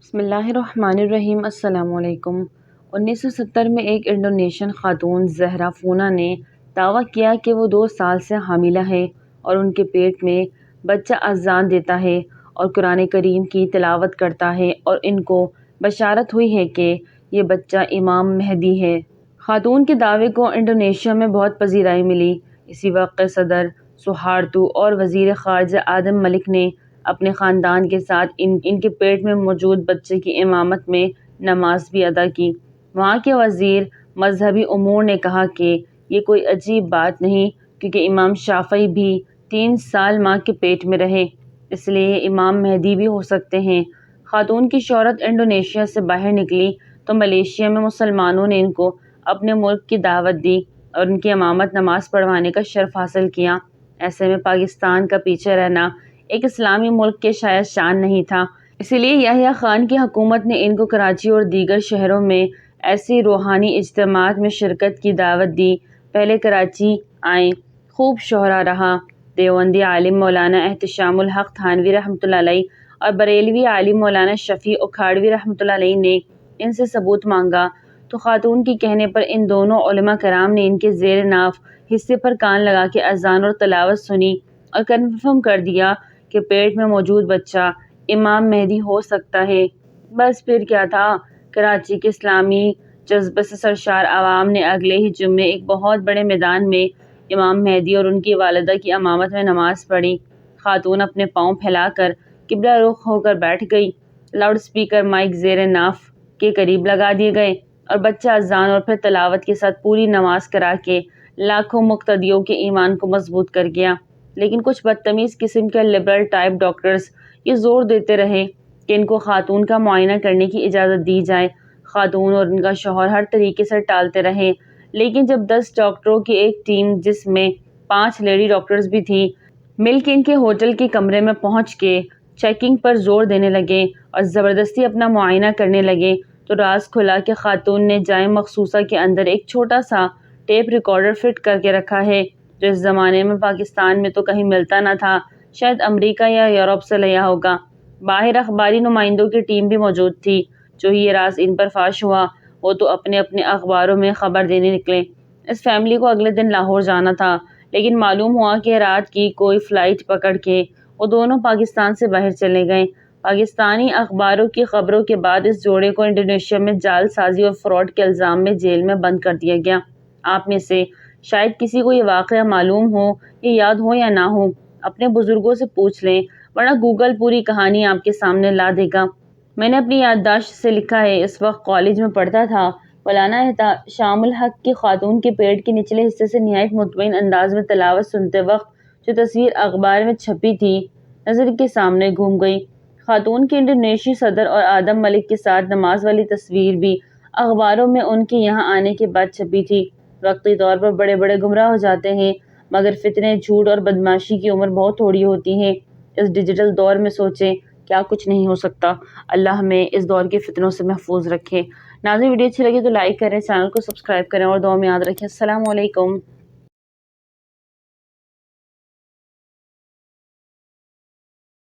بسم اللہ الرحمن الرحیم۔ السلام علیکم۔ 1970 میں ایک انڈونیشین خاتون زہرا فونا نے دعویٰ کیا کہ وہ 2 سال سے حاملہ ہے اور ان کے پیٹ میں بچہ اذان دیتا ہے اور قرآن کریم کی تلاوت کرتا ہے، اور ان کو بشارت ہوئی ہے کہ یہ بچہ امام مہدی ہے۔ خاتون کے دعوے کو انڈونیشیا میں بہت پذیرائی ملی۔ اسی وقت صدر سوہارتو اور وزیر خارجہ آدم ملک نے اپنے خاندان کے ساتھ ان کے پیٹ میں موجود بچے کی امامت میں نماز بھی ادا کی۔ وہاں کے وزیر مذہبی امور نے کہا کہ یہ کوئی عجیب بات نہیں، کیونکہ امام شافعی بھی 3 سال ماں کے پیٹ میں رہے، اس لیے یہ امام مہدی بھی ہو سکتے ہیں۔ خاتون کی شہرت انڈونیشیا سے باہر نکلی تو ملیشیا میں مسلمانوں نے ان کو اپنے ملک کی دعوت دی اور ان کی امامت نماز پڑھوانے کا شرف حاصل کیا۔ ایسے میں پاکستان کا پیچھے رہنا ایک اسلامی ملک کے شاید شان نہیں تھا، اسی لیے یحییٰ خان کی حکومت نے ان کو کراچی اور دیگر شہروں میں ایسی روحانی اجتماعات میں شرکت کی دعوت دی۔ پہلے کراچی آئیں، خوب شہرہ رہا۔ دیوبندی عالم مولانا احتشام الحق تھانوی رحمۃ اللہ علیہ اور بریلوی عالم مولانا شفیع اکھاڑوی رحمۃ اللہ علیہ نے ان سے ثبوت مانگا، تو خاتون کے کہنے پر ان دونوں علماء کرام نے ان کے زیر ناف حصے پر کان لگا کے اذان اور تلاوت سنی اور کنفرم کر دیا کہ پیٹ میں موجود بچہ امام مہدی ہو سکتا ہے۔ بس پھر کیا تھا، کراچی کے اسلامی جذبے سے سرشار عوام نے اگلے ہی جمعے ایک بہت بڑے میدان میں امام مہدی اور ان کی والدہ کی امامت میں نماز پڑھی۔ خاتون اپنے پاؤں پھیلا کر قبلہ رخ ہو کر بیٹھ گئی، لاؤڈ سپیکر مائک زیر ناف کے قریب لگا دیے گئے اور بچہ اذان اور پھر تلاوت کے ساتھ پوری نماز کرا کے لاکھوں مقتدیوں کے ایمان کو مضبوط کر گیا۔ لیکن کچھ بدتمیز قسم کے لبرل ٹائپ ڈاکٹرز یہ زور دیتے رہے کہ ان کو خاتون کا معائنہ کرنے کی اجازت دی جائے۔ خاتون اور ان کا شوہر ہر طریقے سے ٹالتے رہے، لیکن جب 10 ڈاکٹروں کی ایک ٹیم، جس میں 5 لیڈی ڈاکٹرز بھی تھیں، مل کے ان کے ہوٹل کے کمرے میں پہنچ کے چیکنگ پر زور دینے لگے اور زبردستی اپنا معائنہ کرنے لگے، تو راز کھلا کہ خاتون نے جائے مخصوصہ کے اندر ایک چھوٹا سا ٹیپ ریکارڈر فٹ کر کے رکھا ہے، جو اس زمانے میں پاکستان میں تو کہیں ملتا نہ تھا، شاید امریکہ یا یورپ سے لیا ہوگا۔ باہر اخباری نمائندوں کی ٹیم بھی موجود تھی۔ جو ہی یہ راز ان پر فاش ہوا، وہ تو اپنے اپنے اخباروں میں خبر دینے نکلے۔ اس فیملی کو اگلے دن لاہور جانا تھا، لیکن معلوم ہوا کہ رات کی کوئی فلائٹ پکڑ کے وہ دونوں پاکستان سے باہر چلے گئے۔ پاکستانی اخباروں کی خبروں کے بعد اس جوڑے کو انڈونیشیا میں جعل سازی اور فراڈ کے الزام میں جیل میں بند کر دیا گیا۔ آپ میں سے شاید کسی کو یہ واقعہ معلوم ہو، یہ یاد ہو یا نہ ہو، اپنے بزرگوں سے پوچھ لیں، ورنہ گوگل پوری کہانی آپ کے سامنے لا دے گا۔ میں نے اپنی یادداشت سے لکھا ہے، اس وقت کالج میں پڑھتا تھا۔ مولانا احتشام الحق کی خاتون کے پیٹ کے نچلے حصے سے نہایت مطمئن انداز میں تلاوت سنتے وقت جو تصویر اخبار میں چھپی تھی، نظر کے سامنے گھوم گئی۔ خاتون کے انڈونیشی صدر اور آدم ملک کے ساتھ نماز والی تصویر بھی اخباروں میں ان کے یہاں آنے کے بعد چھپی تھی۔ وقتی طور پر بڑے بڑے گمراہ ہو جاتے ہیں، مگر فتنے، جھوٹ اور بدمعاشی کی عمر بہت تھوڑی ہوتی ہے۔ اس ڈیجیٹل دور میں سوچیں، کیا کچھ نہیں ہو سکتا۔ اللہ ہمیں اس دور کے فتنوں سے محفوظ رکھے۔ ناظرین، ویڈیو اچھی لگی تو لائک کریں، چینل کو سبسکرائب کریں اور دعا میں یاد رکھیں۔ السلام علیکم۔